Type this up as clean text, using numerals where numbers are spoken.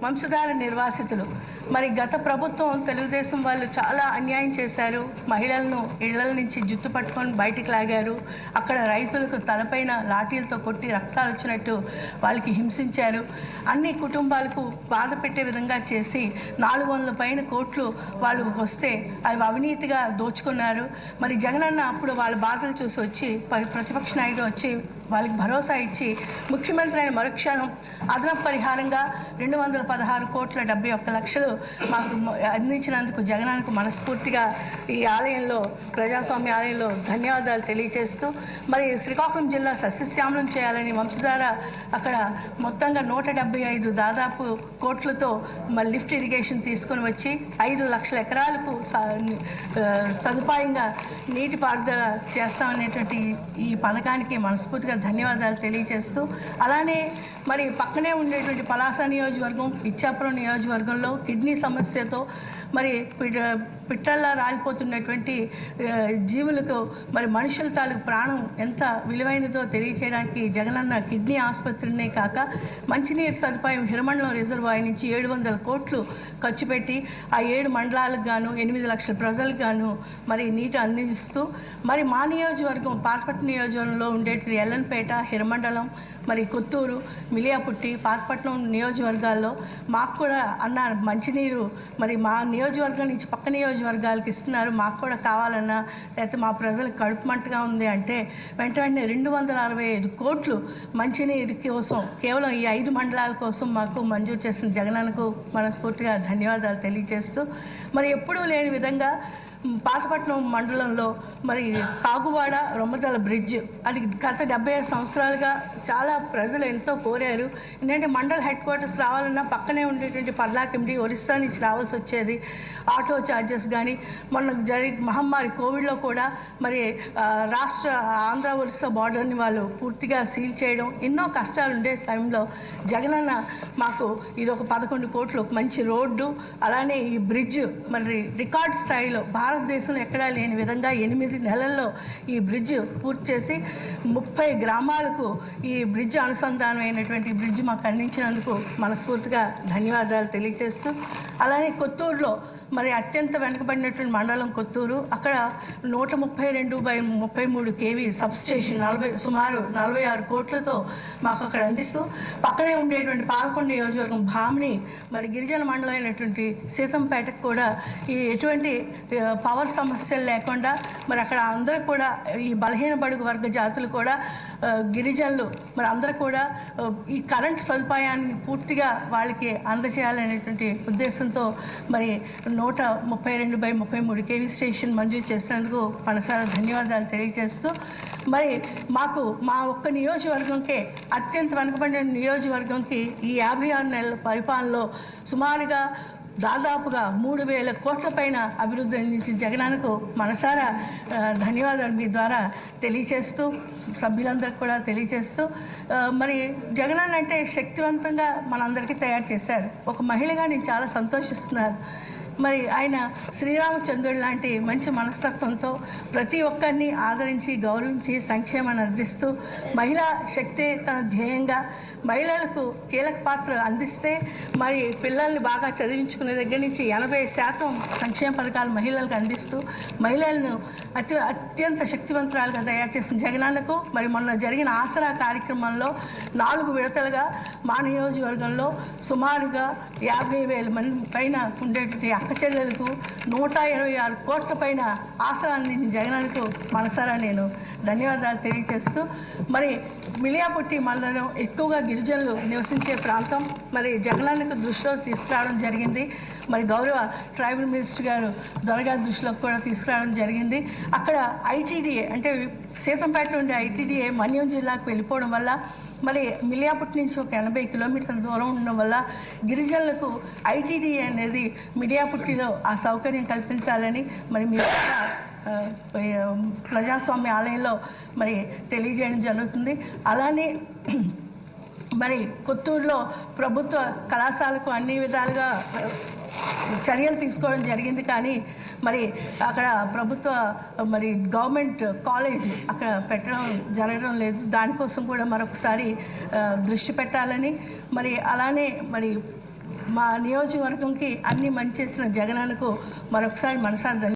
వంశధార నిర్వాసితులు. మరి గత ప్రభుత్వం తెలుగుదేశం వాళ్ళు చాలా అన్యాయం చేశారు. మహిళలను ఇళ్ల నుంచి జుట్టు పట్టుకొని బయటికి లాగారు. అక్కడ రైతులకు తలపైన లాఠీలతో కొట్టి రక్తాలు వచ్చినట్టు వాళ్ళకి హింసించారు. అన్ని కుటుంబాలకు బాధ పెట్టే విధంగా చేసి 400 పైన కోట్లు వాళ్ళు వస్తే అవి అవినీతిగా దోచుకున్నారు. మరి జగనన్న అప్పుడు వాళ్ళ బాధలు చూసి వచ్చి ప్రతిపక్ష నాయకుడు వచ్చి వాళ్ళకి భరోసా ఇచ్చి ముఖ్యమంత్రి అయిన మరుక్షణం అదనపు పరిహారంగా 216,71,00,000 మాకు అందించినందుకు జగనానికి మనస్ఫూర్తిగా ఈ ఆలయంలో ప్రజాస్వామ్య ఆలయంలో ధన్యవాదాలు తెలియజేస్తూ, మరి శ్రీకాకుళం జిల్లా సస్యశ్యామలం చేయాలని వంశధార అక్కడ మొత్తంగా 175 దాదాపు కోట్లతో మరి లిఫ్ట్ ఇరిగేషన్ తీసుకొని వచ్చి 5 లక్షల ఎకరాలకు సదుపాయంగా నీటిపారుదల చేస్తామనేటువంటి ఈ పథకానికి మనస్ఫూర్తిగా ధన్యవాదాలు తెలియజేస్తూ, అలానే మరి పక్కనే ఉండేటువంటి పలాస నియోజకవర్గం, ఇచ్చాపురం నియోజకవర్గంలో కిడ్నీ సమస్యతో మరి పిట్టల్లా రాలిపోతున్నటువంటి జీవులకు మరి మనుషుల తాలూకు ప్రాణం ఎంత విలువైనదో తెలియచేయడానికి జగనన్న కిడ్నీ ఆసుపత్రినే కాక మంచినీరు సదుపాయం హిరమండలం రిజర్వాయర్ నుంచి 700 కోట్లు ఖర్చు పెట్టి ఆ 7 మండలాలకు గాను 8 లక్షల ప్రజలకు గాను మరి నీటి అందిస్తూ, మరి మా నియోజకవర్గం పాతపట్నం నియోజకవర్గంలో ఉండేటువంటి ఎల్లన్పేట, హిరమండలం, మరి కొత్తూరు, మిలియాపుట్టి, పాతపట్నం నియోజకవర్గాల్లో మాకు కూడా అన్నారు మంచినీరు మరి మా నియోజకవర్గం నుంచి పక్క నియోజకవర్గాలకు ఇస్తున్నారు, మాకు కూడా కావాలన్నా లేకపోతే మా ప్రజలకు కడుపు మంటగా ఉంది అంటే వెంటనే 265 కోట్లు మంచినీరు కోసం కేవలం ఈ 5 మండలాల కోసం మాకు మంజూరు చేసిన జగనన్నకు మనస్ఫూర్తిగా ధన్యవాదాలు తెలియజేస్తూ, మరి ఎప్పుడూ లేని విధంగా పాతపట్నం మండలంలో మరి కాగువాడ రొమ్మదల బ్రిడ్జ్ అది గత 75 సంవత్సరాలుగా చాలా ప్రజలు ఎంతో కోరారు. ఎందుకంటే మండల్ హెడ్ క్వార్టర్స్ రావాలన్నా పక్కనే ఉండేటువంటి పర్లాకిండి ఒరిస్సా నుంచి రావాల్సి వచ్చేది. ఆటో ఛార్జెస్ కానీ మొన్న మహమ్మారి కోవిడ్లో కూడా మరి రాష్ట్ర ఆంధ్ర ఒరిస్సా బార్డర్ని వాళ్ళు పూర్తిగా సీల్ చేయడం ఎన్నో కష్టాలు ఉండే టైంలో జగనన్న మాకు ఇది ఒక 11 కోట్లు ఒక మంచి రోడ్డు అలానే ఈ బ్రిడ్జ్ మరి రికార్డ్ స్థాయిలో భారతదేశంలో ఎక్కడా లేని విధంగా 8 నెలల్లో ఈ బ్రిడ్జ్ పూర్తి చేసి 30 గ్రామాలకు ఈ బ్రిడ్జ్ అనుసంధానం అయినటువంటి బ్రిడ్జ్ మాకు అందించినందుకు మనస్ఫూర్తిగా ధన్యవాదాలు తెలియజేస్తూ, అలానే కొత్తూరులో మరి అత్యంత వెనుకబడినటువంటి మండలం కొత్తూరు, అక్కడ 132/33 kV సబ్స్టేషన్ సుమారు 46 కోట్లతో మాకు అక్కడ అందిస్తూ, పక్కనే ఉండేటువంటి పాలకొండ నియోజకవర్గం భామిని మరి గిరిజన మండలం అయినటువంటి సీతంపేటకు కూడా ఈ ఎటువంటి పవర్ సమస్యలు లేకుండా మరి అక్కడ అందరూ కూడా ఈ బలహీన బడుగు వర్గ జాతులు కూడా గిరిజనులు మరి అందరూ కూడా ఈ కరెంటు సదుపాయాన్ని పూర్తిగా వాళ్ళకి అందజేయాలనేటువంటి ఉద్దేశంతో మరి 132/33 kV స్టేషన్ మంజూరు చేసినందుకు మనసారా ధన్యవాదాలు తెలియజేస్తూ, మరి మాకు మా ఒక్క నియోజకవర్గంకే అత్యంత వెనుకబడిన నియోజకవర్గంకి ఈ 56 నెలల పరిపాలనలో సుమారుగా దాదాపుగా 3,000 కోట్ల పైన అభివృద్ధి అందించిన జగనన్నకు మనసారా ధన్యవాదాలు మీ ద్వారా తెలియచేస్తూ సభ్యులందరికీ కూడా తెలియచేస్తూ, మరి జగనన్న అంటే శక్తివంతంగా మనందరికీ తయారు చేశారు. ఒక మహిళగా నేను చాలా సంతోషిస్తున్నాను. మరి ఆయన శ్రీరామచంద్రుడు లాంటి మంచి మనస్తత్వంతో ప్రతి ఒక్కరిని ఆదరించి గౌరవించి సంక్షేమాన్ని అందిస్తూ మహిళా శక్తే తన ధ్యేయంగా మహిళలకు కీలక పాత్ర అందిస్తే మరి పిల్లల్ని బాగా చదివించుకునే దగ్గర నుంచి 80% సంక్షేమ పథకాలు మహిళలకు అందిస్తూ మహిళలను అత్యంత శక్తివంతురాలుగా తయారు చేసిన జగనన్నకు మరి మొన్న జరిగిన ఆసరా కార్యక్రమంలో 4 విడతలుగా మా నియోజకవర్గంలో సుమారుగా 50,000 మంది పైన ఉండేటువంటి అక్క చెల్లెలకు 126 కోట్ల పైన ఆసరా అందించిన జగనన్నకు మనసారా నేను ధన్యవాదాలు తెలియజేస్తూ, మరి మిలియాపుట్టి మండలం ఎక్కువగా గిరిజనులు నివసించే ప్రాంతం మరి జగనన్నకు దృష్టిలో తీసుకురావడం జరిగింది. మరి గౌరవ ట్రైబల్ మినిస్టర్ గారు దొరగారి దృష్టిలోకి కూడా తీసుకురావడం జరిగింది. అక్కడ ఐటీడీఏ అంటే సీతంపేటలో ఉండే ఐటీడీఏ మన్యం జిల్లాకు వెళ్ళిపోవడం వల్ల మరి మిలియాపుట్టి నుంచి ఒక 80 కిలోమీటర్ల దూరం ఉండడం వల్ల గిరిజనులకు ఐటీడీఏ అనేది మిలియాపుట్టిలో ఆ సౌకర్యం కల్పించాలని మరి మీరు ప్రజాస్వామ్య ఆలయంలో మరి తెలియజేయడం జరుగుతుంది. అలానే మరి కొత్తూరులో ప్రభుత్వ కళాశాలకు అన్ని విధాలుగా చర్యలు తీసుకోవడం జరిగింది. కానీ మరి అక్కడ ప్రభుత్వ మరి గవర్నమెంట్ కాలేజ్ అక్కడ పెట్టడం జరగడం లేదు. దానికోసం కూడా మరొకసారి దృష్టి పెట్టాలని మరి అలానే మరి మా నియోజకవర్గంకి అన్ని మంచి చేసిన జగనన్నకు మరొకసారి మనసారి